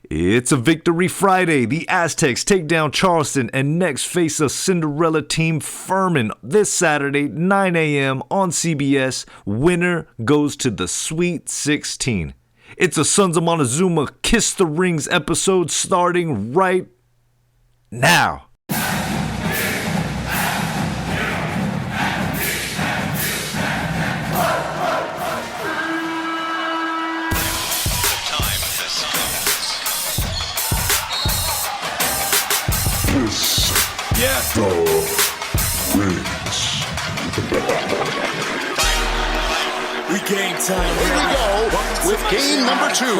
It's a Victory Friday. The Aztecs take down Charleston and next face a Cinderella team, Furman, this Saturday, 9 a.m. on CBS. Winner goes to the Sweet 16. It's a Sons of Montezuma Kiss the Rings episode starting right now. The Rings. We game time. Here we go with game number 2. Oh,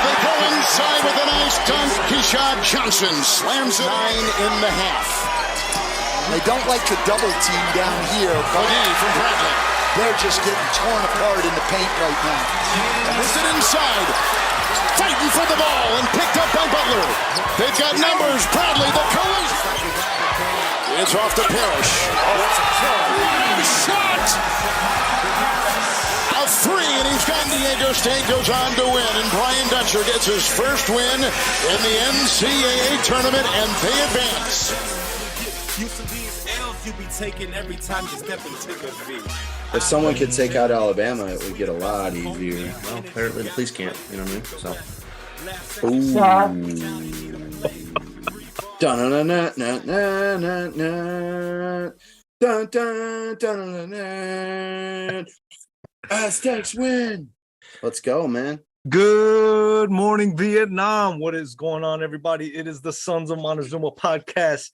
they go inside with a nice dunk. Keyshawn Johnson slams it 9.5. They don't like the double team down here, but from Bradley. they're just getting torn apart in the paint right now. Puts it inside. Fighting for the ball and picked up by Butler. They've got numbers. Bradley, the colors. It's off to Parrish. Shot! A 3, and he's got Diego State goes on to win. And Brian Dutcher gets his first win in the NCAA Tournament, and they advance. You be taking every time you step into the field. If someone could take out Alabama, it would get a lot easier. Well, apparently the police can't. You know what I mean? So. Ooh. Dun-dun-dun-dun-dun-dun-dun. Dun-dun-dun-dun-dun. Aztecs win. Let's go, man. Good morning, Vietnam. What is going on, everybody? It is the Sons of Montezuma podcast.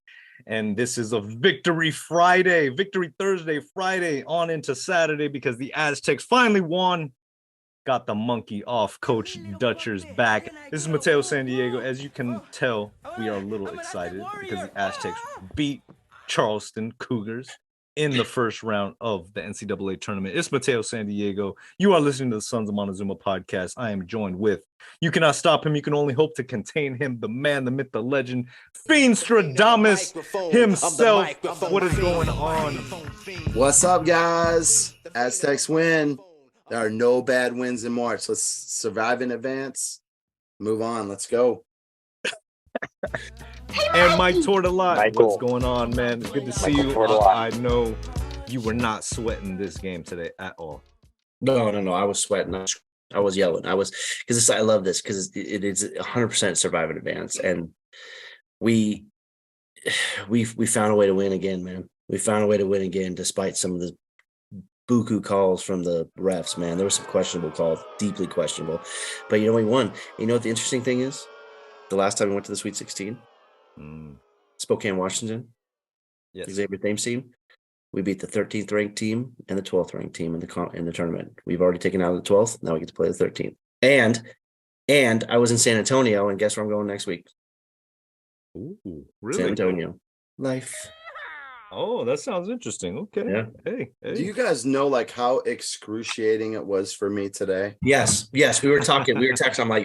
And this is a Victory Friday, Victory Thursday, Friday on into Saturday because the Aztecs finally won. Got the monkey off Coach Dutcher's back. This is Mateo San Diego. As you can tell, we are a little excited because the Aztecs beat Charleston Cougars in the first round of the NCAA Tournament. It's Mateo San Diego. You are listening to the Sons of Montezuma podcast. I am joined with, you cannot stop him, you can only hope to contain him, the man, the myth, the legend, Fiend Stradamus himself. What is going on? What's up, guys? Aztecs win. There are no bad wins in March. Let's survive in advance. Move on. Let's go. And Mike Tortolot, what's going on, man? It's good to see you. I know you were not sweating this game today at all. No. I was sweating. I was yelling. I love this because it is 100% survive in advance, and we found a way to win again, man. We found a way to win again despite some of the buku calls from the refs, man. There were some questionable calls, deeply questionable, but we won. You know what the interesting thing is? The last time we went to the Sweet 16, Spokane, Washington, yes, Xavier Thames team, we beat the 13th ranked team and the 12th ranked team in the tournament. We've already taken out the 12th. Now we get to play the 13th. And I was in San Antonio, and guess where I'm going next week? Ooh, really? San Antonio. Life. Oh, that sounds interesting. Okay. Yeah. Hey. Do you guys know how excruciating it was for me today? Yes. We were talking. We were texting. I'm like,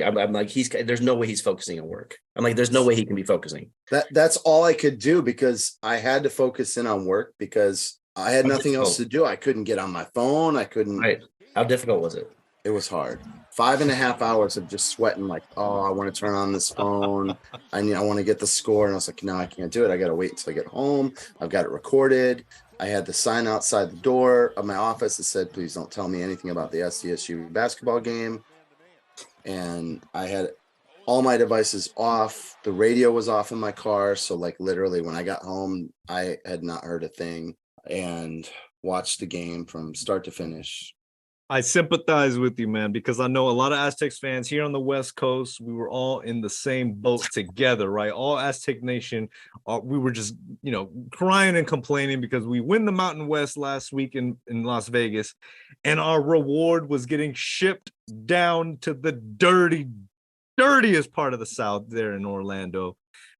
there's no way he's focusing on work. I'm like, there's no way he can be focusing. That's all I could do because I had to focus in on work because I had nothing else to do. I couldn't get on my phone. I couldn't. Right. How difficult was it? It was hard. 5.5 hours of just sweating I want to turn on this phone. I want to get the score. And I was like, no, I can't do it. I got to wait until I get home. I've got it recorded. I had the sign outside the door of my office that said, please don't tell me anything about the SDSU basketball game. And I had all my devices off. The radio was off in my car. So literally when I got home, I had not heard a thing and watched the game from start to finish. I sympathize with you, man, because I know a lot of Aztecs fans here on the West Coast. We were all in the same boat together, right? All Aztec Nation. We were just, crying and complaining because we win the Mountain West last week in Las Vegas, and our reward was getting shipped down to the dirtiest part of the South there in Orlando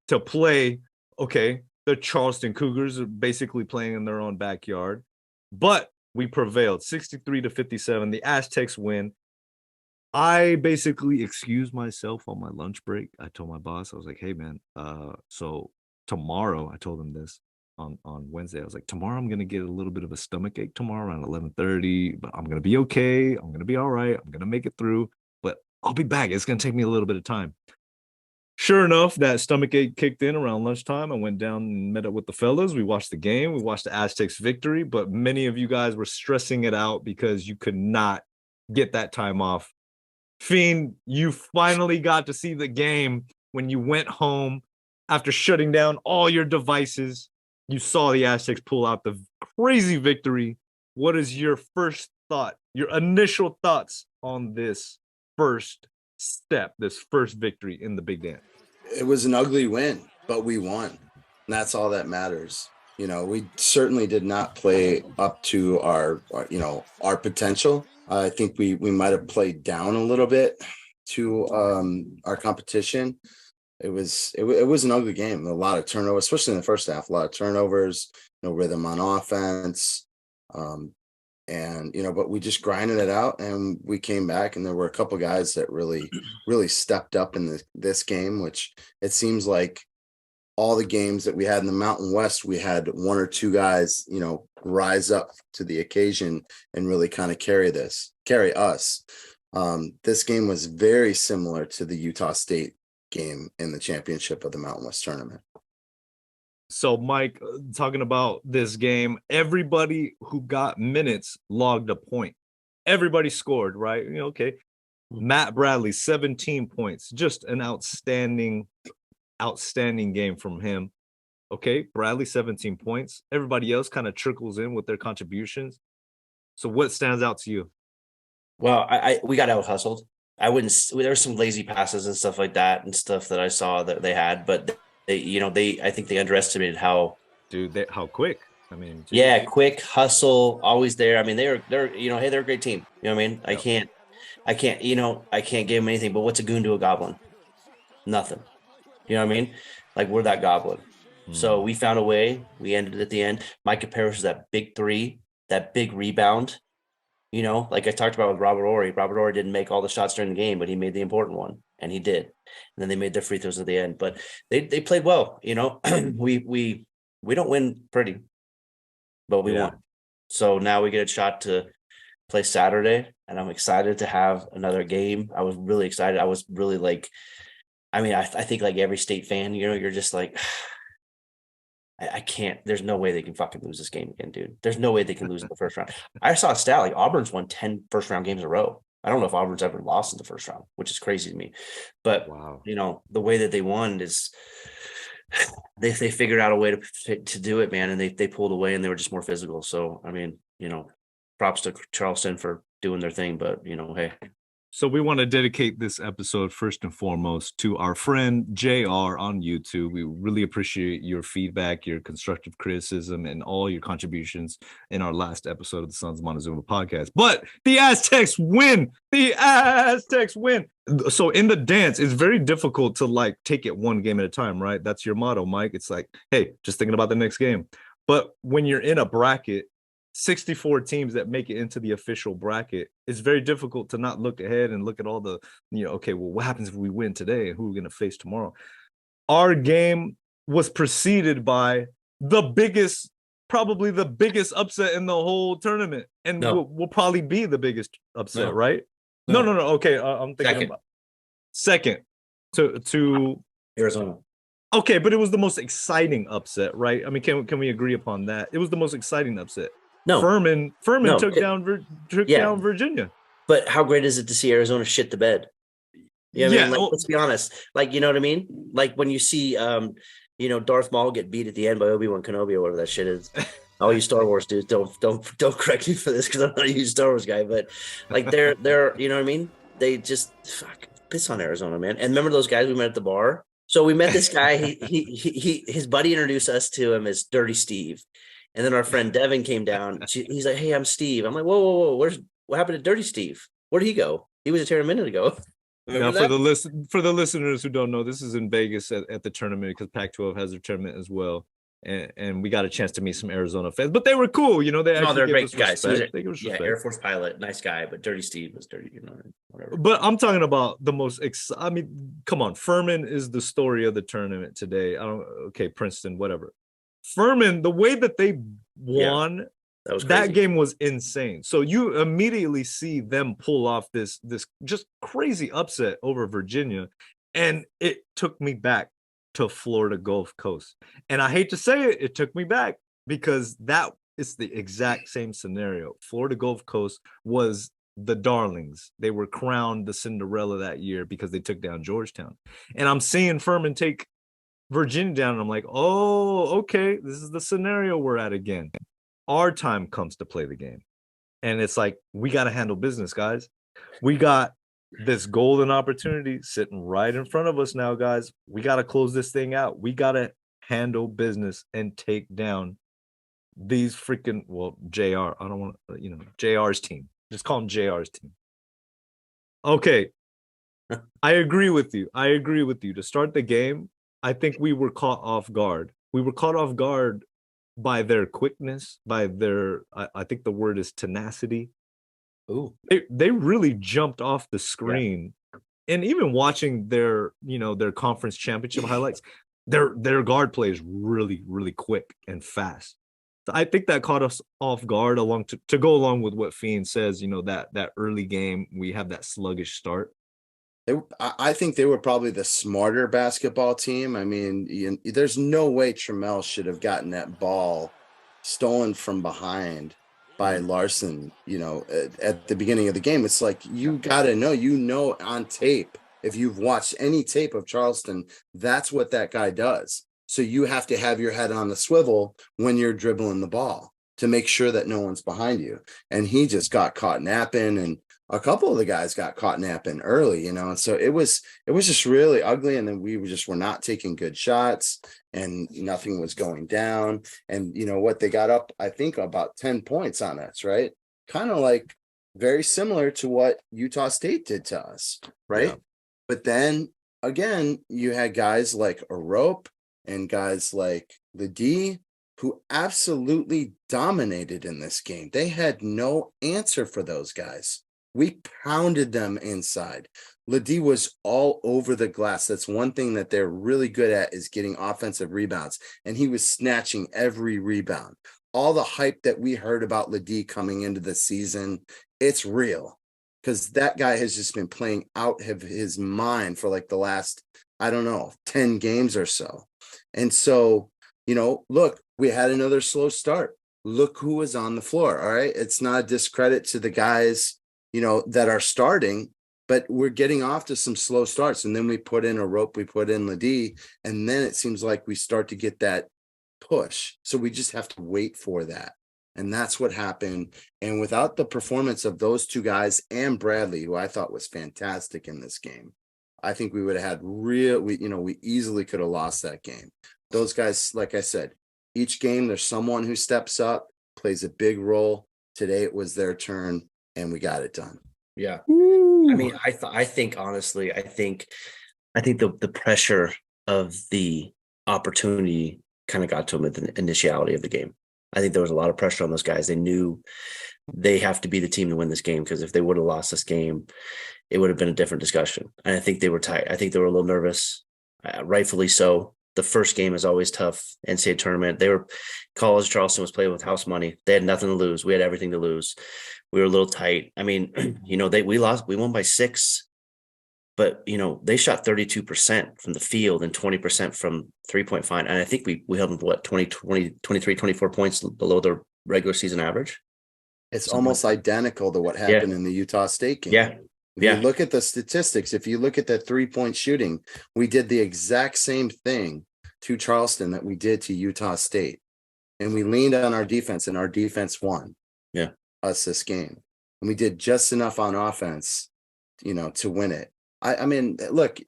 to play. Okay, the Charleston Cougars are basically playing in their own backyard, but we prevailed 63-57. The Aztecs win. I basically excused myself on my lunch break. I told my boss, I was like, hey, man, so tomorrow, I told him this on Wednesday. I was like, tomorrow I'm going to get a little bit of a stomach ache tomorrow around 11:30, but I'm going to be okay. I'm going to be all right. I'm going to make it through. But I'll be back. It's going to take me a little bit of time. Sure enough, that stomach ache kicked in around lunchtime. I went down and met up with the fellas. We watched the game. We watched the Aztecs victory, but many of you guys were stressing it out because you could not get that time off. Fiend, you finally got to see the game when you went home after shutting down all your devices. You saw the Aztecs pull out the crazy victory. What is your first thought, your initial thoughts on this first step, this first victory in the Big Dance? It was an ugly win, but we won. And that's all that matters. You know, we certainly did not play up to our potential. I think we might have played down a little bit to our competition. It was an ugly game. A lot of turnovers, especially in the first half. A lot of turnovers, no rhythm on offense, and but we just grinded it out, and we came back. And there were a couple guys that really stepped up in this game, which it seems like all the games that we had in the Mountain West, we had one or two guys, rise up to the occasion and really kind of carry us. This game was very similar to the Utah State game in the championship of the Mountain West tournament. So, Mike, talking about this game, everybody who got minutes logged a point. Everybody scored, right? Okay. Matt Bradley, 17 points. Just an outstanding game from him. Okay, Bradley, 17 points. Everybody else kind of trickles in with their contributions. So what stands out to you? Well, we got out hustled. There were some lazy passes and stuff like that and stuff that I saw that they had, but I think they underestimated how quick. I mean, geez. Yeah, quick hustle, always there. I mean, they're hey, they're a great team. You know what I mean? Yep. I can't give them anything, but what's a goon to a goblin? Nothing. You know what I mean? Like, we're that goblin. So we found a way. We ended at the end. Micah Parrish was that big three, that big rebound. Like I talked about with Robert Ory. Robert Ory didn't make all the shots during the game, but he made the important one, and he did. And then they made their free throws at the end. But they played well. We don't win pretty, but we won. So now we get a shot to play Saturday, and I'm excited to have another game. I was really excited. I was really I think like every state fan, you're just like, I can't. There's no way they can fucking lose this game again, dude. There's no way they can lose in the first round. I saw a stat like Auburn's won 10 first round games in a row. I don't know if Auburn's ever lost in the first round, which is crazy to me. But wow. The way that they won is they figured out a way to do it, man, and they pulled away, and they were just more physical. So I mean, props to Charleston for doing their thing, but hey. So we want to dedicate this episode first and foremost to our friend JR on YouTube. We really appreciate your feedback, your constructive criticism, and all your contributions in our last episode of the Sons of Montezuma podcast. But the Aztecs win! The Aztecs win! So in the dance, it's very difficult to take it one game at a time, right? That's your motto, Mike. It's like, hey, just thinking about the next game. But when you're in a bracket, 64 teams that make it into the official bracket, it's very difficult to not look ahead and look at all the, okay, well, what happens if we win today and who we're going to face tomorrow? Our game was preceded by probably the biggest upset in the whole tournament. And will probably be the biggest upset, right? No. Okay, I'm thinking about second to Arizona. Okay, but it was the most exciting upset, right? I mean, can we agree upon that? It was the most exciting upset. No, Furman took down Virginia. But how great is it to see Arizona shit the bed? I mean, let's be honest. You know what I mean? Like when you see, Darth Maul get beat at the end by Obi-Wan Kenobi or whatever that shit is. All you Star Wars dudes, don't correct me for this because I'm not a huge Star Wars guy. But they're you know what I mean? They just piss on Arizona, man. And remember those guys we met at the bar? So we met this guy. His buddy introduced us to him as Dirty Steve. And then our friend Devin came down. He's like, "Hey, I'm Steve." I'm like, "Whoa! What happened to Dirty Steve? Where'd he go? He was here a minute ago." Now, for the listeners who don't know, this is in Vegas at the tournament because Pac-12 has their tournament as well, and we got a chance to meet some Arizona fans. But they were cool, they're great guys. Air Force pilot, nice guy, but Dirty Steve was dirty, whatever. But I'm talking about the most. Come on, Furman is the story of the tournament today. Princeton, whatever. Furman, the way that they won That was that crazy. game was insane. So you immediately see them pull off this just crazy upset over Virginia, and it took me back to Florida Gulf Coast. And I hate to say it, it took me back because that is the exact same scenario. Florida Gulf Coast was the darlings. They were crowned the Cinderella that year because they took down Georgetown. And I'm seeing Furman take Virginia down, and I'm like, oh, okay, this is the scenario we're at again. Our time comes to play the game. And it's like, we got to handle business, guys. We got this golden opportunity sitting right in front of us now, guys. We got to close this thing out. We got to handle business and take down these freaking, well, JR. I don't want to, JR's team. Just call him JR's team. Okay. I agree with you. To start the game, I think we were caught off guard. We were caught off guard by their quickness, by their, I think the word is tenacity. Ooh. They really jumped off the screen. Yeah. And even watching their conference championship highlights, their guard play is really, really quick and fast. So I think that caught us off guard to go along with what Fiend says, that early game, we have that sluggish start. I think they were probably the smarter basketball team. I mean, there's no way Trammell should have gotten that ball stolen from behind by Larson, at the beginning of the game. It's like, you got to know, on tape, if you've watched any tape of Charleston, that's what that guy does. So you have to have your head on the swivel when you're dribbling the ball to make sure that no one's behind you. And he just got caught napping, and a couple of the guys got caught napping early, and so it was just really ugly. And then we were not taking good shots, and nothing was going down. And what, they got up, I think, about 10 points on us, right? Kind of like very similar to what Utah State did to us, right? Yeah. But then again, you had guys like Arope and guys like the D who absolutely dominated in this game. They had no answer for those guys. We pounded them inside. Ledee was all over the glass. That's one thing that they're really good at, is getting offensive rebounds. And he was snatching every rebound. All the hype that we heard about Ledee coming into the season, it's real. Because that guy has just been playing out of his mind for like the last, 10 games or so. And so, look, we had another slow start. Look who was on the floor, all right? It's not a discredit to the guys that are starting, but we're getting off to some slow starts. And then we put in Arope, we put in Ledee, and then it seems like we start to get that push. So we just have to wait for that. And that's what happened. And without the performance of those two guys and Bradley, who I thought was fantastic in this game, I think we would have had we easily could have lost that game. Those guys, like I said, each game there's someone who steps up, plays a big role. Today it was their turn, and we got it done. Yeah. Ooh. I mean, I think honestly, I think the pressure of the opportunity kind of got to them at the initiality of the game. I think there was a lot of pressure on those guys. They knew they have to be the team to win this game, because if they would have lost this game, it would have been a different discussion. And I think they were tight. I think they were a little nervous, rightfully so. The first game is always tough. NCAA tournament. Charleston was playing with house money. They had nothing to lose. We had everything to lose. We were a little tight. I mean, we won by 6, but they shot 32% from the field and 20% from 3-point line. And I think we held them 23, 24 points below their regular season average. It's almost identical to what happened in the Utah State game. Yeah. If you look at the statistics, if you look at the 3-point shooting, we did the exact same thing to Charleston that we did to Utah State. And we leaned on our defense, and our defense won us this game. And we did just enough on offense, to win it. I mean, look,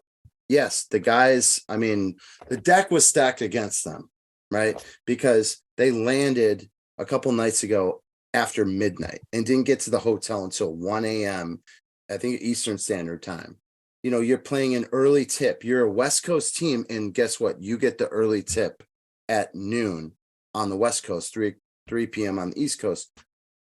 yes, the guys, the deck was stacked against them, right? Because they landed a couple nights ago after midnight and didn't get to the hotel until 1 a.m., I think Eastern Standard Time. You're playing an early tip. You're a West Coast team, and guess what? You get the early tip at noon on the West Coast, 3 p.m. on the East Coast.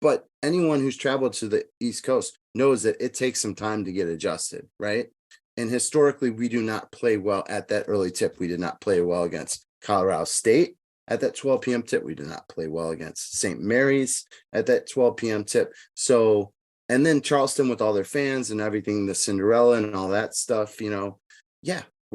But anyone who's traveled to the East Coast knows that it takes some time to get adjusted, right? And historically, we do not play well at that early tip. We did not play well against Colorado State at that 12 p.m. tip. We did not play well against St. Mary's at that 12 p.m. tip. So, and then Charleston with all their fans and everything, the Cinderella and all that stuff, we're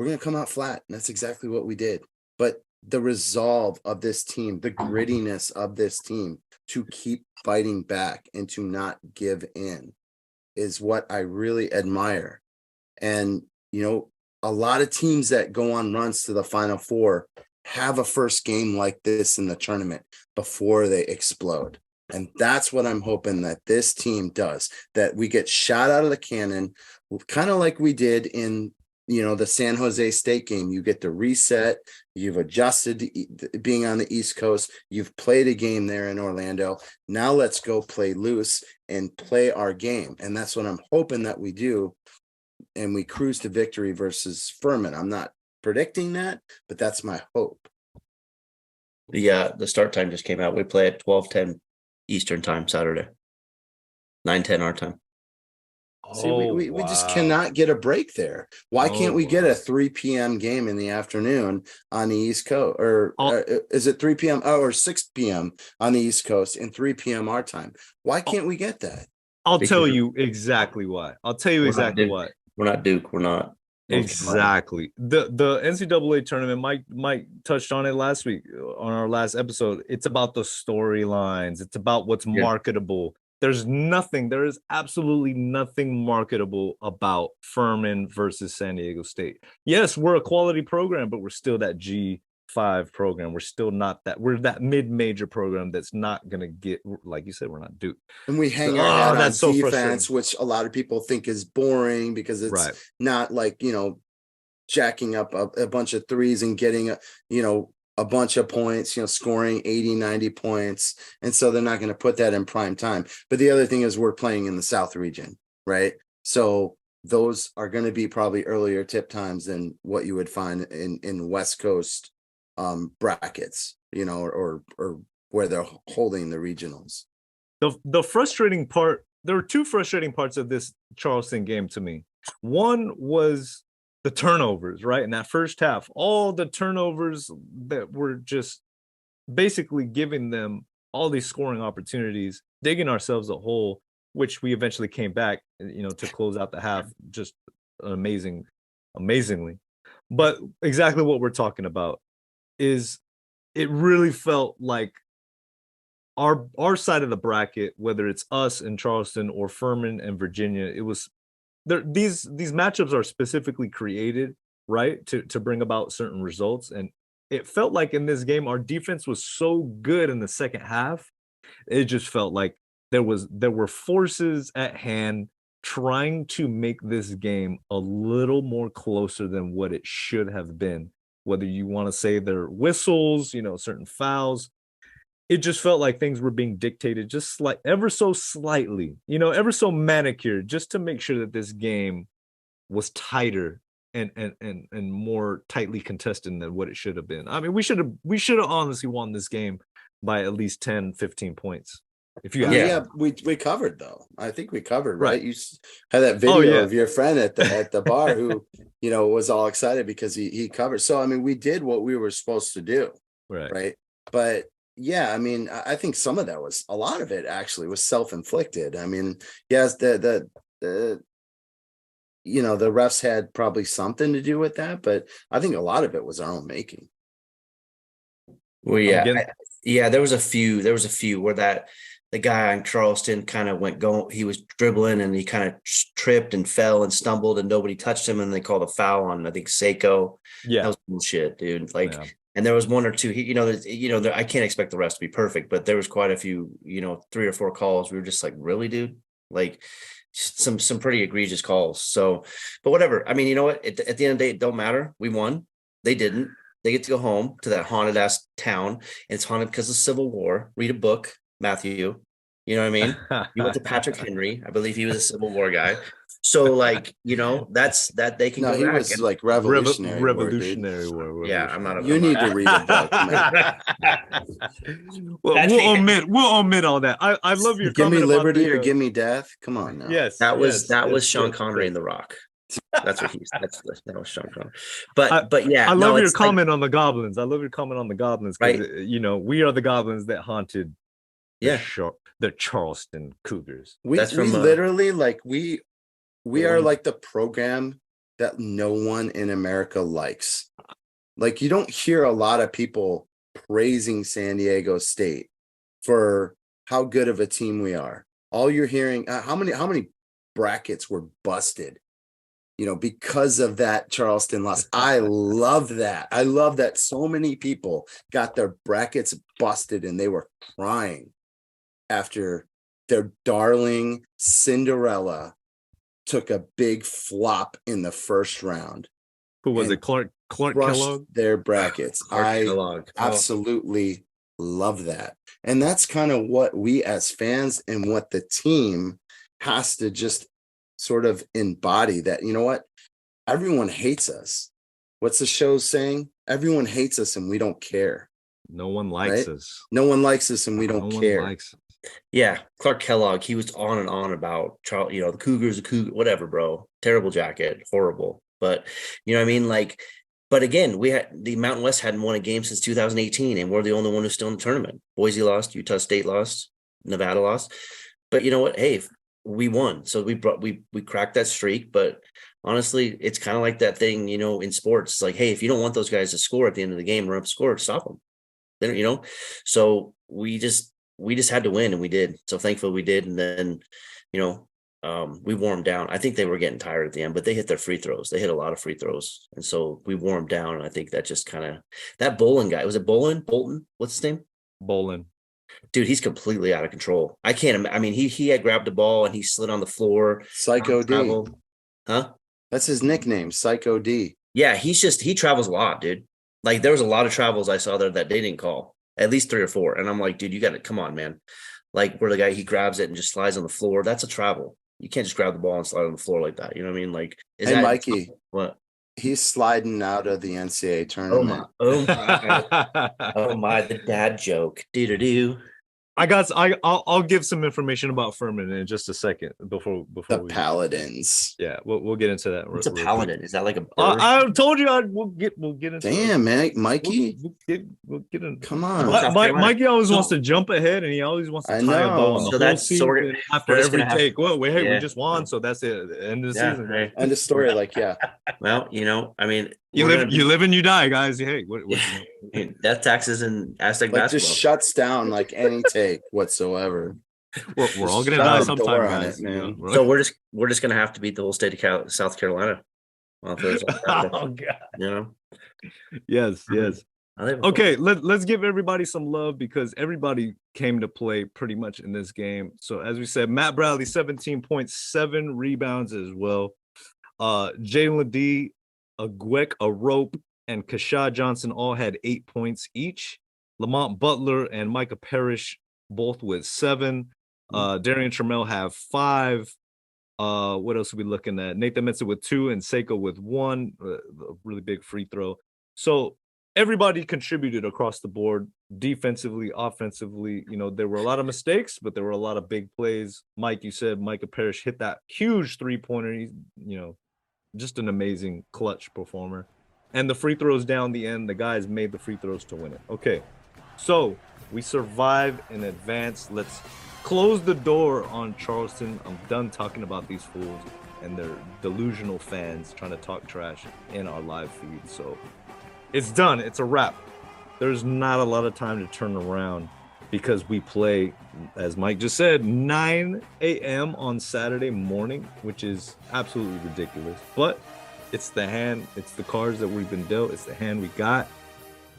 going to come out flat. And that's exactly what we did. But the resolve of this team, the grittiness of this team to keep fighting back and to not give in is what I really admire. And, a lot of teams that go on runs to the Final Four have a first game like this in the tournament before they explode. And that's what I'm hoping that this team does, that we get shot out of the cannon, kind of like we did in, the San Jose State game. You get to reset. You've adjusted to being on the East Coast. You've played a game there in Orlando. Now let's go play loose and play our game. And that's what I'm hoping that we do. And we cruise to victory versus Furman. I'm not predicting that, but that's my hope. The start time just came out. We play at 12:10 Eastern time Saturday, 9:10 our time. See, we just cannot get a break there. Why can't we get a 3 p.m. game in the afternoon on the East Coast? Or is it 3 p.m. or 6 p.m. on the East Coast and 3 p.m. our time? Why can't we get that? I'll tell you exactly why. Why. We're not Duke. We're not. Exactly. The NCAA tournament, Mike touched on it last week on our last episode. It's about the storylines. It's about what's marketable. There is absolutely nothing marketable about Furman versus San Diego State. Yes, we're a quality program, but we're still that G5 program. We're still not that. We're that mid-major program that's not going to get, like you said, we're not Duke. And we hang our hat on defense, which a lot of people think is boring because it's not like, jacking up a bunch of threes and getting, a bunch of points, scoring 80, 90 points. And so they're not going to put that in prime time. But the other thing is we're playing in the South region, right? So those are going to be probably earlier tip times than what you would find in West Coast brackets, or where they're holding the regionals. The frustrating part, there were two frustrating parts of this Charleston game to me. One was the turnovers, right? In that first half, all the turnovers that were just basically giving them all these scoring opportunities, digging ourselves a hole, which we eventually came back, to close out the half just amazingly. But exactly what we're talking about is it really felt like our side of the bracket, whether it's us and Charleston or Furman and Virginia, it was there. These matchups are specifically created, right, to bring about certain results. And it felt like in this game, our defense was so good in the second half. It just felt like there were forces at hand trying to make this game a little more closer than what it should have been. Whether you want to say they're whistles, certain fouls, it just felt like things were being dictated just ever so slightly, ever so manicured, just to make sure that this game was tighter and more tightly contested than what it should have been. I mean, we should have honestly won this game by at least 10, 15 points. We covered though. I think we covered, right? You had that video of your friend at the bar who, was all excited because he covered. So, I mean, we did what we were supposed to do. Right. But yeah, I mean, I think some of that a lot of it actually was self-inflicted. I mean, yes, the refs had probably something to do with that, but I think a lot of it was our own making. Well, there was a few where the guy on Charleston kind of he was dribbling and he kind of tripped and fell and stumbled and nobody touched him. And they called a foul on, I think, Seiko. Yeah. That was bullshit, dude. And there was one or two, I can't expect the rest to be perfect, but there was quite a few, 3 or 4 calls. We were just like, really, dude? Like some pretty egregious calls. So, but whatever. I mean, you know what? At the end of the day, it don't matter. We won. They didn't. They get to go home to that haunted ass town. And it's haunted because of Civil War. Read a book, Matthew. You know what I mean? You went to Patrick Henry. I believe he was a Civil War guy. So that's that they can go he back. Was like revolutionary war. Yeah, I'm not. You need to read a book. We'll omit all that. I love your give me liberty or give me death. Come on now. That was Sean Connery in The Rock. That's what that was Sean Connery. But yeah, I love your it's comment on the Goblins. I love your comment on the Goblins because Right. we are the Goblins that haunted yeah, the Charleston Cougars. We That's we from, literally like we are one- like the program that no one in America likes. Like you don't hear a lot of people praising San Diego State for how good of a team we are. All you're hearing, how many brackets were busted, because of that Charleston loss. I love that. I love that so many people got their brackets busted and they were crying after their darling Cinderella took a big flop in the first round. Who was And it? Clark crushed Kellogg? their brackets. Clark I Kellogg. absolutely love that. And that's kind of what we as fans and what the team has to just sort of embody, that, you know what? Everyone hates us. What's the show saying? Everyone hates us and we don't care. No one likes Right? us. No one likes us and we No don't one care. likes us. Yeah, Clark Kellogg, he was on and on about Charles, the Cougars, whatever, bro. Terrible jacket, horrible. But you know what I mean? Like, but again, the Mountain West hadn't won a game since 2018, and we're the only one who's still in the tournament. Boise lost, Utah State lost, Nevada lost. But you know what? Hey, we won. So we cracked that streak. But honestly, it's kind of like that thing, in sports. It's like, hey, if you don't want those guys to score at the end of the game, run up score, stop them. Then, so we just had to win, and we did. So thankfully we did. And then, we wore them down. I think they were getting tired at the end, but they hit their free throws. They hit a lot of free throws. And so we wore them down. And I think that just that Bolin guy, was it Bolton? What's his name? Bolin. Dude, he's completely out of control. I can't, I mean, he had grabbed the ball and he slid on the floor. Psycho D. Traveled. Huh? That's his nickname, Psycho D. Yeah, he travels a lot, dude. Like there was a lot of travels I saw there that they didn't call, at least 3 or 4. And I'm like, dude, you got to come on, man. Like where the guy, he grabs it and just slides on the floor. That's a travel. You can't just grab the ball and slide on the floor like that. You know what I mean? Like, Mikey, what? he's sliding out of the NCAA tournament. Oh my, the dad joke. Do. I'll give some information about Furman in just a second before The we Paladins. Yeah, we'll get into that. What's a paladin? Is that like a bird? I told you we'll get into Damn, man, Mikey. We'll get in. Come on. Mikey always wants to jump ahead, and he always wants to I tie a bow know. on the So whole that's- so we're- season after we're just every gonna have- take. Well, we Yeah. just won, so that's it. The end of the season. Right. End of story. Like, yeah. Well, I mean, You live and you die, guys. Hey, what death taxes and Aztec Like, basketball. just shuts down like any take whatsoever. we're all gonna Shut die the sometime, door on guys. it, man. So we're just gonna have to beat the whole state of South Carolina. Well, Oh god. Yes. Okay, let's give everybody some love because everybody came to play pretty much in this game. So as we said, Matt Bradley 17.7 rebounds as well. Jalen D, Agwek, a rope, and Kashad Johnson all had 8 points each. Lamont Butler and Micah Parrish both with 7. Darian Trammell have 5. What else are we looking at? Nathan Mensah with 2 and Seiko with 1. A really big free throw. So everybody contributed across the board, defensively, offensively. There were a lot of mistakes, but there were a lot of big plays. Mike, you said Micah Parrish hit that huge 3-pointer. He's, just an amazing clutch performer. And the free throws down the end, the guys made the free throws to win it. Okay, so we survived in advance. Let's close the door on Charleston. I'm done talking about these fools and their delusional fans trying to talk trash in our live feed. So it's done. It's a wrap. There's not a lot of time to turn around because we play, as Mike just said, 9 a.m. on Saturday morning, which is absolutely ridiculous. But it's the hand, it's the cards that we've been dealt. It's the hand we got.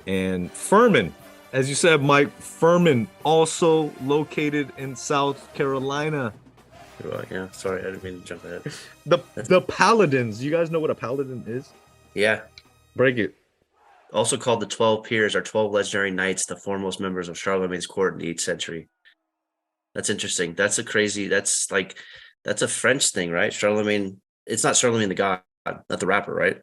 And Furman, as you said, Mike, Furman also located in South Carolina. Yeah, sorry, I didn't mean to jump ahead. The Paladins. You guys know what a Paladin is? Yeah. Break it. Also called the 12 Peers, or 12 legendary knights, the foremost members of Charlemagne's court in the 8th century. That's interesting. That's a French thing, right? Charlemagne. It's not Charlemagne the god, not the rapper, right?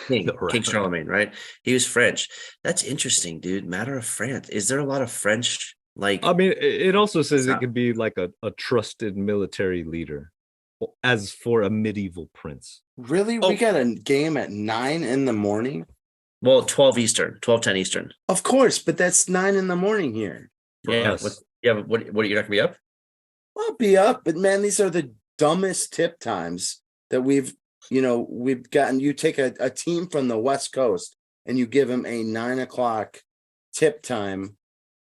King Charlemagne, right? He was French. That's interesting, dude. Matter of France. Is there a lot of French? I mean, it also says it could be like a trusted military leader. as for a medieval prince. Really? Oh. We got a game at 9 in the morning? Well, 12 Eastern, 12:10 Eastern. Of course, but that's 9 in the morning here. Yeah. us. What you're not gonna be up? I'll be up, but man, these are the dumbest tip times that we've gotten. You take a team from the West Coast and you give them a 9 o'clock tip time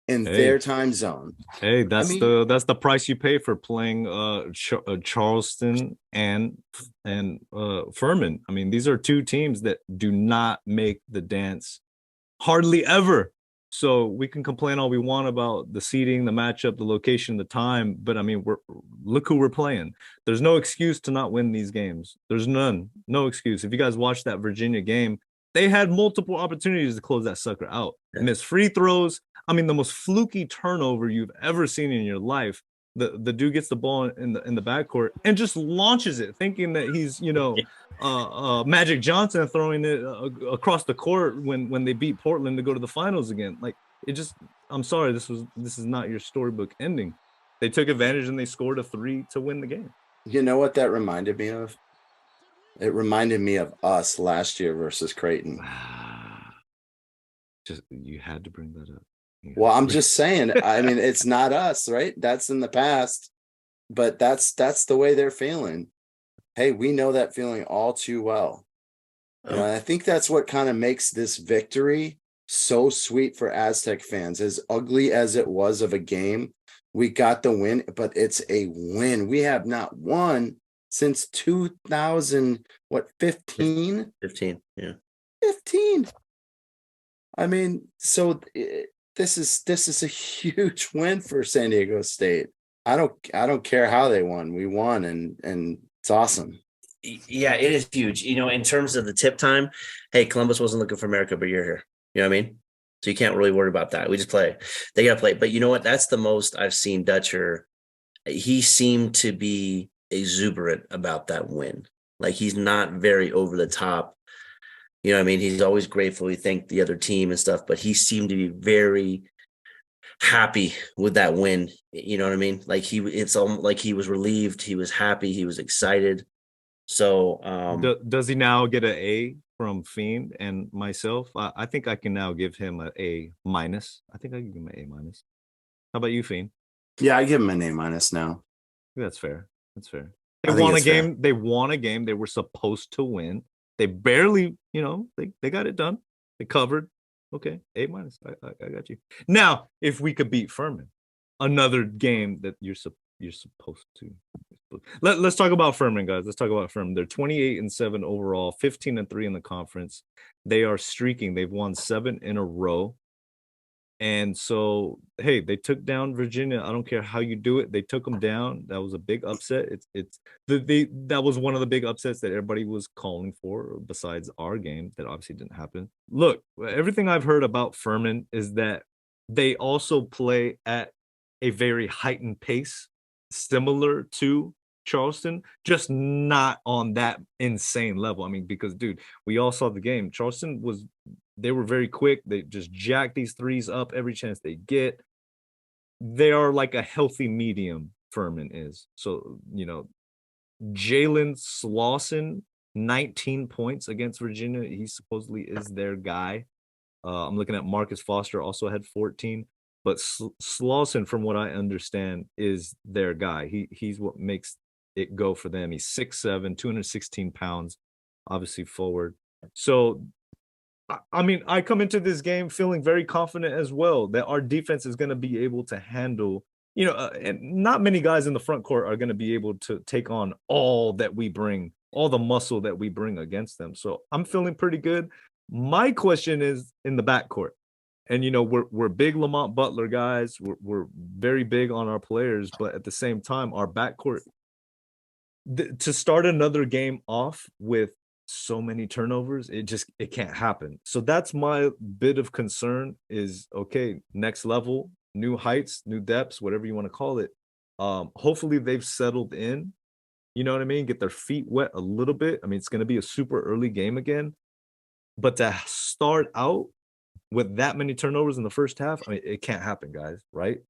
in their time zone. Hey, that's the price you pay for playing Charleston and Furman. I mean, these are two teams that do not make the dance hardly ever. So we can complain all we want about the seating, the matchup, the location, the time, but I mean, look who we're playing. There's no excuse to not win these games. There's no excuse. If you guys watched that Virginia game, they had multiple opportunities to close that sucker out. Missed free throws. I mean, the most fluky turnover you've ever seen in your life. The dude gets the ball in the backcourt and just launches it, thinking that he's Magic Johnson throwing it across the court when they beat Portland to go to the finals again. Like I'm sorry, this is not your storybook ending. They took advantage and they scored a 3 to win the game. You know what that reminded me of? It reminded me of us last year versus Creighton. Just you had to bring that up. Well, I'm just saying, I mean, it's not us, right? That's in the past, but that's the way they're feeling. Hey, we know that feeling all too well. And I think that's what kind of makes this victory so sweet for Aztec fans. As ugly as it was of a game, we got the win, but it's a win. We have not won since 2015? 15, yeah. 15. I mean, so this is a huge win for San Diego State. I don't care how they won. We won, and it's awesome. Yeah, it is huge. In terms of the tip time, hey, Columbus wasn't looking for America, but you're here. You know what I mean? So you can't really worry about that. We just play. They got to play. But you know what? That's the most I've seen Dutcher. He seemed to be exuberant about that win. Like, he's not very over the top. You know what I mean? He's always grateful. He thanked the other team and stuff, but he seemed to be very happy with that win. You know what I mean? Like, it's like he was relieved. He was happy. He was excited. So does he now get an A from Fiend and myself? I think I can now give him an A minus. I think I can give him an A minus. How about you, Fiend? Yeah, I give him an A minus now. That's fair. That's fair. They won a game. Fair. They won a game they were supposed to win. They barely, they got it done. They covered. Okay, A minus. I got you. Now, if we could beat Furman, another game that you're supposed to. Let's talk about Furman, guys. Let's talk about Furman. They're 28-7 overall, 15-3 in the conference. They are streaking. They've won 7 in a row. And so, hey, they took down Virginia. I don't care how you do it. They took them down. That was a big upset. That was one of the big upsets that everybody was calling for, besides our game that obviously didn't happen. Look, everything I've heard about Furman is that they also play at a very heightened pace, similar to Charleston, just not on that insane level. I mean, because, dude, we all saw the game. Charleston they were very quick. They just jack these threes up every chance they get. They are like a healthy medium, Furman is. So, Jalen Slauson, 19 points against Virginia. He supposedly is their guy. I'm looking at Marcus Foster, also had 14. But Slauson, from what I understand, is their guy. He's what makes it go for them. He's 6'7", 216 pounds, obviously forward. So, I mean, I come into this game feeling very confident as well that our defense is going to be able to handle, and not many guys in the front court are going to be able to take on all that we bring, all the muscle that we bring against them. So I'm feeling pretty good. My question is in the backcourt. And, we're big Lamont Butler guys. We're very big on our players, but at the same time, our backcourt, to start another game off with so many turnovers, it can't happen. So that's my bit of concern is, okay, next level, new heights, new depths, whatever you want to call it. Hopefully they've settled in, you know what I mean? Get their feet wet a little bit. I mean, it's going to be a super early game again, but to start out with that many turnovers in the first half, I mean, it can't happen, guys, right?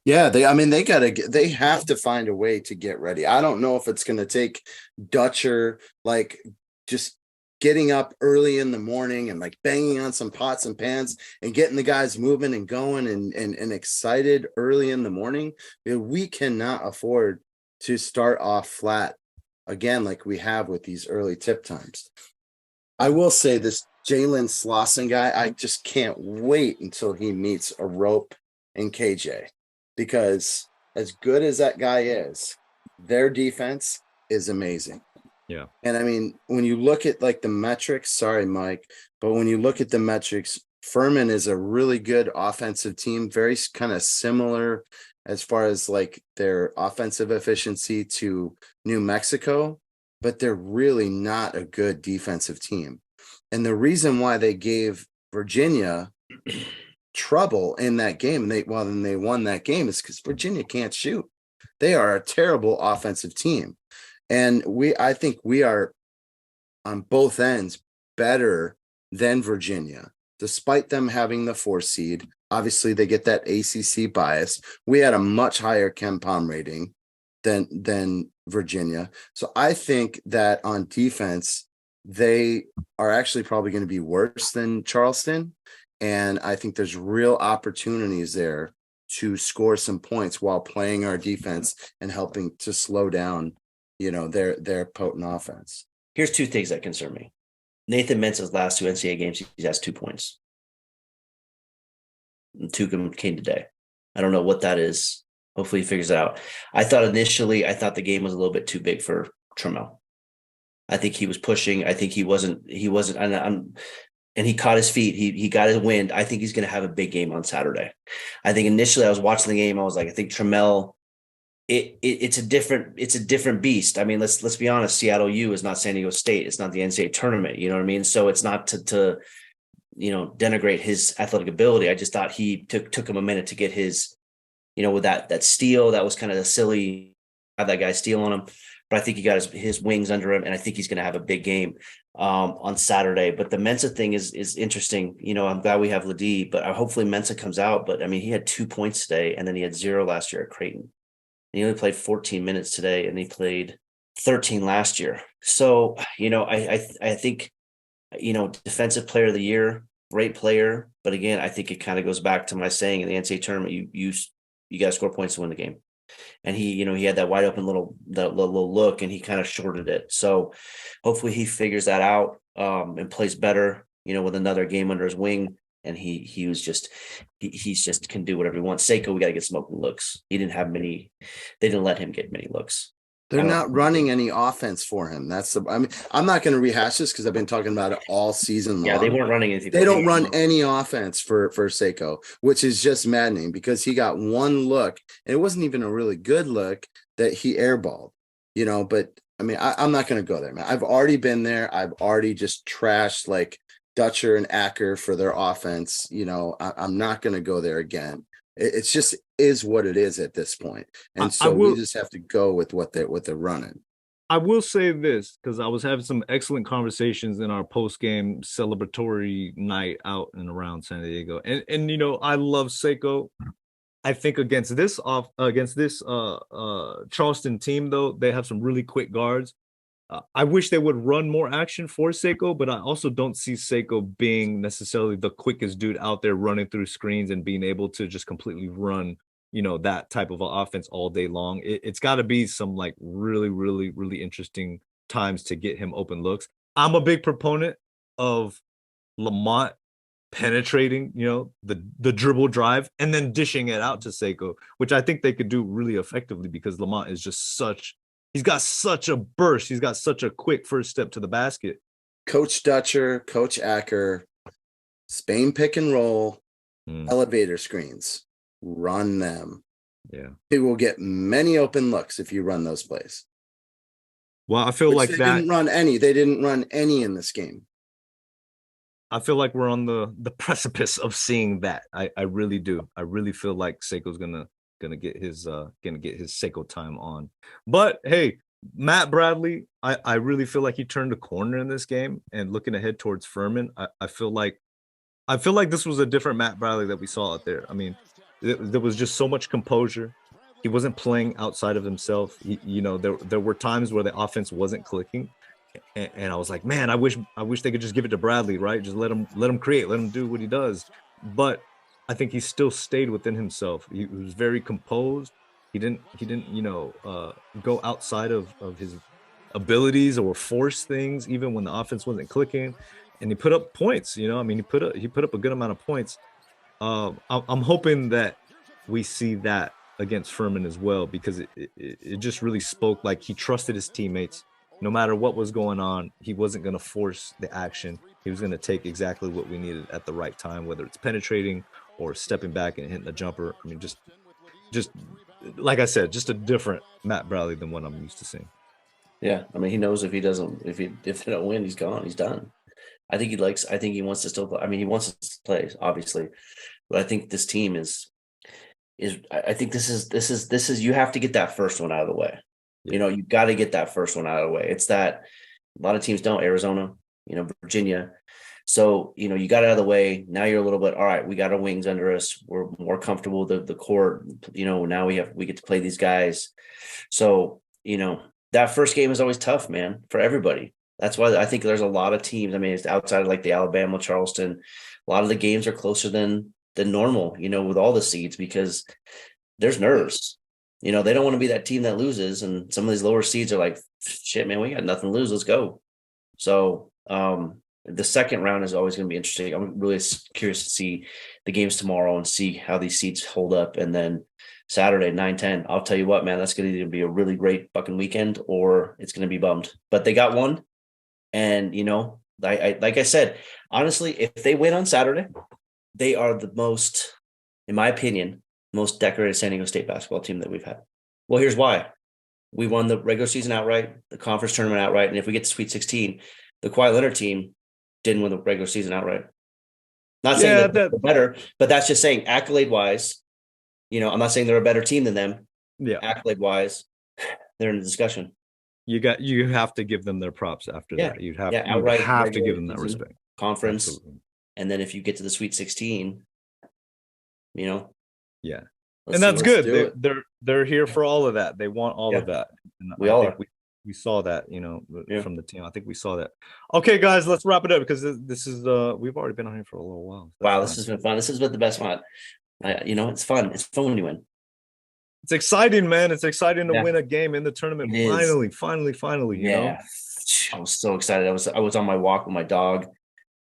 Yeah, they have to find a way to get ready. I don't know if it's going to take Dutcher like just getting up early in the morning and like banging on some pots and pans and getting the guys moving and going and excited early in the morning. We cannot afford to start off flat again like we have with these early tip times. I will say this Jalen Slauson guy, I just can't wait until he meets a rope and KJ, because as good as that guy is, their defense is amazing. Yeah. And I mean, when you look at like the metrics, sorry, Mike, but when you look at the metrics, Furman is a really good offensive team, very kind of similar as far as like their offensive efficiency to New Mexico, but they're really not a good defensive team. And the reason why they gave Virginia trouble in that game, and they won that game, is because Virginia can't shoot. They are a terrible offensive team. And I think we are on both ends better than Virginia, despite them having the 4 seed. Obviously, they get that ACC bias. We had a much higher KenPom rating than Virginia. So I think that on defense, they are actually probably going to be worse than Charleston. And I think there's real opportunities there to score some points while playing our defense and helping to slow down, their potent offense. Here's 2 things that concern me. Nathan Mensa's last 2 NCAA games, he has 2 points. And 2 came today. I don't know what that is. Hopefully he figures it out. I thought the game was a little bit too big for Trammell. I think he was pushing. I think he wasn't, and he caught his feet. He got his wind. I think he's going to have a big game on Saturday. I think initially I was watching the game. I was like, I think Trammell, it's a different beast. I mean, let's be honest. Seattle U is not San Diego State. It's not the NCAA tournament. You know what I mean? So it's not to denigrate his athletic ability. I just thought he took him a minute to get his, with that steal. That was kind of a silly, have that guy steal on him. But I think he got his wings under him, and I think he's going to have a big game on Saturday. But the Mensa thing is interesting. I'm glad we have Ladie, but hopefully Mensa comes out. But I mean, he had 2 points today, and then he had 0 last year at Creighton. And he only played 14 minutes today, and he played 13 last year. So, I think, defensive player of the year, great player. But again, I think it kind of goes back to my saying in the NCAA tournament, you got to score points to win the game. And he had that wide open little look, and he kind of shorted it. So hopefully he figures that out and plays better, with another game under his wing. And he's just can do whatever he wants. Seiko, we got to get some open looks. They didn't let him get many looks. They're not running any offense for him. I'm not going to rehash this because I've been talking about it all season long. Yeah, they weren't running anything. They don't run any offense for Seiko, which is just maddening because he got 1 look, and it wasn't even a really good look that he airballed, but I mean, I'm not going to go there, man. I've already been there. I've already just trashed like Dutcher and Acker for their offense. I'm not going to go there again. It's just is what it is at this point. And so we just have to go with what they're running. I will say this, because I was having some excellent conversations in our post-game celebratory night out and around San Diego. And I love Seiko. I think against this Charleston team, though, they have some really quick guards. I wish they would run more action for Seiko, but I also don't see Seiko being necessarily the quickest dude out there running through screens and being able to just completely run, that type of offense all day long. It's got to be some like really, really, really interesting times to get him open looks. I'm a big proponent of Lamont penetrating, the dribble drive and then dishing it out to Seiko, which I think they could do really effectively because Lamont is just he's got such a burst. He's got such a quick first step to the basket. Coach Dutcher, Coach Acker, Spain pick and roll, elevator screens, run them. Yeah. He will get many open looks if you run those plays. Well, I feel like they didn't run any in this game. I feel like we're on the precipice of seeing that. I really do. I really feel like Seiko's gonna get his Seiko time on. But hey, Matt Bradley, I really feel like he turned a corner in this game. And looking ahead towards Furman, I feel like this was a different Matt Bradley that we saw out there. I mean, There was just so much composure. He wasn't playing outside of himself. There were times where the offense wasn't clicking, and I was like, man, I wish they could just give it to Bradley, right? Just let him create, let him do what he does. But I think he still stayed within himself. He was very composed. He didn't go outside of his abilities or force things, even when the offense wasn't clicking. And he put up points. He put up a good amount of points. I'm hoping that we see that against Furman as well, because it just really spoke like he trusted his teammates. No matter what was going on, he wasn't going to force the action. He was going to take exactly what we needed at the right time, whether it's penetrating or stepping back and hitting a jumper. I mean, just like I said, just a different Matt Bradley than what I'm used to seeing. Yeah, I mean, he knows if they don't win, he's gone. He's done. I think he wants to still play. I mean, he wants to play, obviously, but I think this team is. I think this is you have to get that first one out of the way. Yeah. You got to get that first one out of the way. It's that a lot of teams don't. Arizona, Virginia. So, you got it out of the way. Now you're a little bit, all right, we got our wings under us. We're more comfortable with the court. Now we get to play these guys. So, that first game is always tough, man, for everybody. That's why I think there's a lot of teams. I mean, it's outside of like the Alabama, Charleston. A lot of the games are closer than normal, with all the seeds, because there's nerves. They don't want to be that team that loses. And some of these lower seeds are like, shit, man, we got nothing to lose. Let's go. So the second round is always going to be interesting. I'm really curious to see the games tomorrow and see how these seeds hold up. And then Saturday, 9-10, I'll tell you what, man, that's going to either be a really great fucking weekend or it's going to be bummed. But they got one. And, like I said, honestly, if they win on Saturday, they are the most, in my opinion, most decorated San Diego State basketball team that we've had. Well, here's why. We won the regular season outright, the conference tournament outright, and if we get to Sweet 16, the Kawhi Leonard team didn't win the regular season outright. Not saying that they're better, but that's just saying accolade-wise, I'm not saying they're a better team than them. Yeah. Accolade-wise, they're in the discussion. You have to give them their props after that. You have to give them that respect. Conference. Absolutely. And then if you get to the Sweet 16, yeah, and that's good. They're here for all of that. They want all of that. And we all are. We saw that, from the team. I think we saw that. Okay, guys, let's wrap it up because this is we've already been on here for a little while. Wow, this has been fun. This has been the best one. It's fun. It's fun when you win. It's exciting, man. It's exciting to win a game in the tournament. Finally. Yeah, I was so excited. I was on my walk with my dog,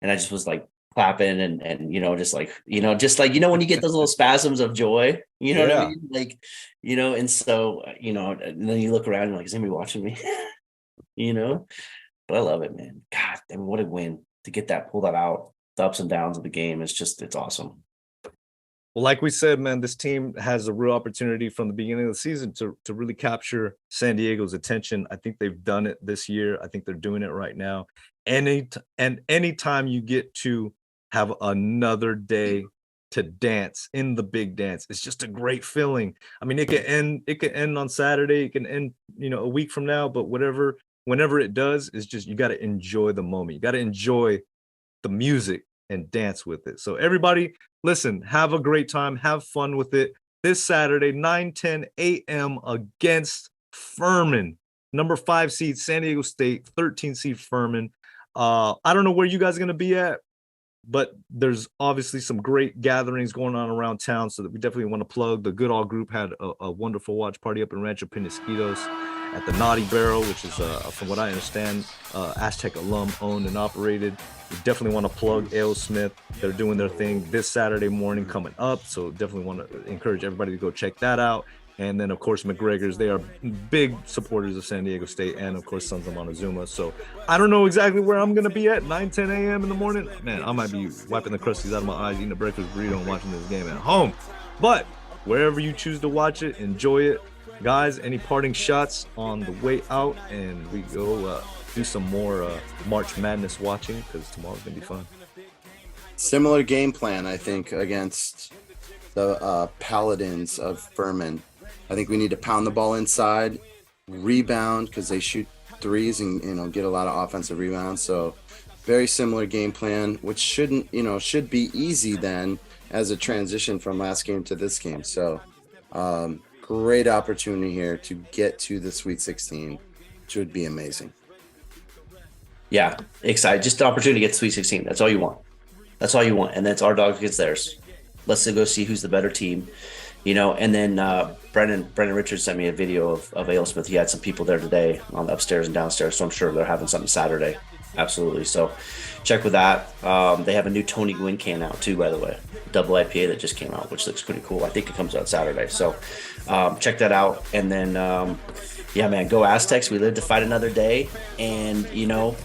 and I just was like clapping and just like when you get those little spasms of joy, what I mean? Like, and so and then you look around and you're like, is anybody watching me? But I love it, man. God, I mean, what a win to get that, pull that out, the ups and downs of the game. It's awesome. Well, like we said, man, this team has a real opportunity from the beginning of the season to really capture San Diego's attention. I think they've done it this year. I think they're doing it right now. Anytime you get to have another day to dance in the big dance, it's just a great feeling. I mean, it could end on Saturday, it can end, a week from now, but whenever it does, it's just, you got to enjoy the moment. You got to enjoy the music and dance with it. So everybody, listen, have a great time, have fun with it. This Saturday, 9:10 a.m. against Furman, number 5 seed San Diego State, 13 seed Furman. I don't know where you guys are going to be at, but there's obviously some great gatherings going on around town, so that we definitely want to plug. The Goodall Group had a wonderful watch party up in Rancho Penasquitos at the Naughty Barrel, which is, from what I understand, Aztec alum owned and operated. We definitely want to plug A.O. Smith. They're doing their thing this Saturday morning coming up, so definitely want to encourage everybody to go check that out. And then, of course, McGregor's, they are big supporters of San Diego State and, of course, Sons of Montezuma. So I don't know exactly where I'm going to be at 9-10 a.m. in the morning. Man, I might be wiping the crusties out of my eyes, eating a breakfast burrito and watching this game at home. But wherever you choose to watch it, enjoy it. Guys, any parting shots on the way out? And we go do some more March Madness watching, because tomorrow's going to be fun. Similar game plan, I think, against the Paladins of Furman. I think we need to pound the ball inside, rebound, because they shoot threes and get a lot of offensive rebounds. So very similar game plan, which should be easy then, as a transition from last game to this game. So great opportunity here to get to the Sweet 16, which would be amazing. Yeah, excited. Just the opportunity to get to Sweet 16. That's all you want. That's all you want. And that's our dog against theirs. Let's go see who's the better team, you know. And then Brendan Richards sent me a video of Alesmith. He had some people there today on the upstairs and downstairs, so I'm sure they're having something Saturday. Absolutely. So check with that. They have a new Tony Gwynn can out too, by the way, double IPA that just came out, which looks pretty cool. I think it comes out Saturday. So check that out. And then yeah, man, go Aztecs. We live to fight another day. And you know,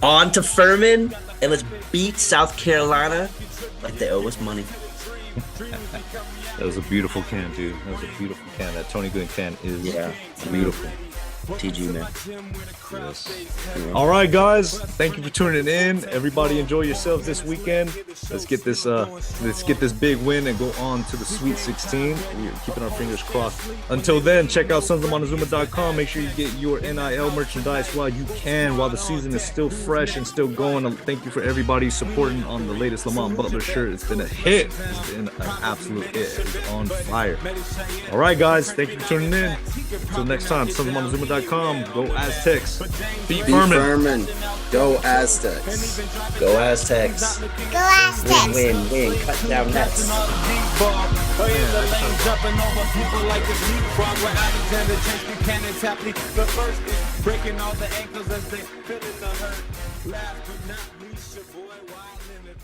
on to Furman, and let's beat South Carolina like they owe us money. That was a beautiful can, dude. That was a beautiful can. That Tony Gwynn can is beautiful. TG, man. Yes. All right, guys. Thank you for tuning in. Everybody, enjoy yourselves this weekend. Let's get this big win and go on to the Sweet 16. We're keeping our fingers crossed. Until then, check out sonsofmontezuma.com. Make sure you get your NIL merchandise while you can, while the season is still fresh and still going. Thank you for everybody supporting on the latest Lamont Butler shirt. It's been a hit. It's been an absolute hit. It's on fire. All right, guys. Thank you for tuning in. Until next time, sonsofmontezuma.com. Go Aztecs. Beat Furman. Go Aztecs. Go Aztecs. Go Aztecs. Win. Cut down nets. Breaking all the ankles as they fit in the hurt. Last but not least, your boy Wild Limit.